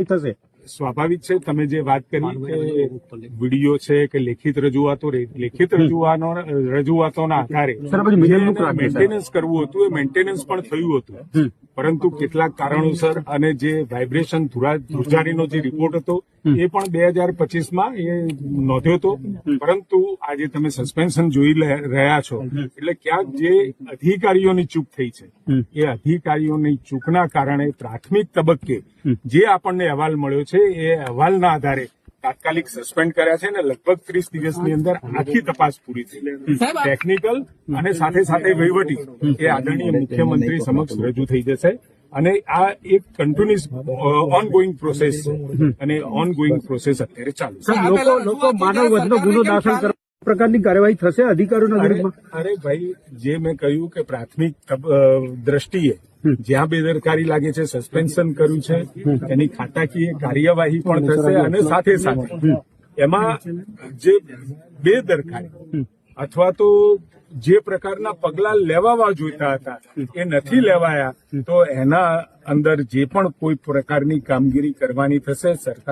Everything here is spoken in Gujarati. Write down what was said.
કાર્યવાહી થશે? સ્વાભાવિક છે. તમે જે વાત કરી કે વિડીયો છે કે લેખિત રજૂઆતોના આધારે મેન્ટેનન્સ કરવું હતું, એ મેન્ટેનન્સ પણ થયું હતું, પરંતુ કેટલાક કારણોસર અને જે વાઇબ્રેશન ધ્રુજારીનો જે રિપોર્ટ હતો એ પણ 2025માં એ નોંધ્યો હતો, પરંતુ આજે તમે સસ્પેન્શન જોઈ રહ્યા છો એટલે ક્યાંક જે અધિકારીઓની ચૂક થઈ છે એ અધિકારીઓની ચૂકના કારણે પ્રાથમિક તબક્કે જે આપણને અહેવાલ મળ્યો છે એ અહેવાલના આધારે તાત્કાલિક સસ્પેન્ડ કર્યા છે અને લગભગ 30 દિવસની અંદર આખી તપાસ પૂરી થઈ. ટેકનિકલ અને સાથે સાથે વહીવટી એ આદરણીય મુખ્યમંત્રી સમક્ષ રજૂ થઈ જશે અને આ એક કન્ટિન્યુઅસ ઓનગોઈંગ પ્રોસેસ છે અને ઓનગોઈંગ પ્રોસેસ અત્યારે ચાલુ છે. લોકો માનવ વધનો ગુનો દાખલ કરવા પ્રકારની કાર્યવાહી થશે અધિકારીઓના વિરુદ્ધમાં? અરે ભાઈ, જે મેં કહ્યું કે પ્રાથમિક દ્રષ્ટિએ જ્યાં બેદરકારી લાગે છે, સસ્પેન્શન કર્યું છે, એની ખાતાકીય કાર્યવાહી પણ થશે અને સાથે સાથે એમાં જે બેદરકારી અથવા તો જે પ્રકારના પગલા લેવા જોઈતા હતા એ નથી લેવાયા, તો એના અંદર જે પણ કોઈ પ્રકારની કામગીરી કરવાની થશે સરકાર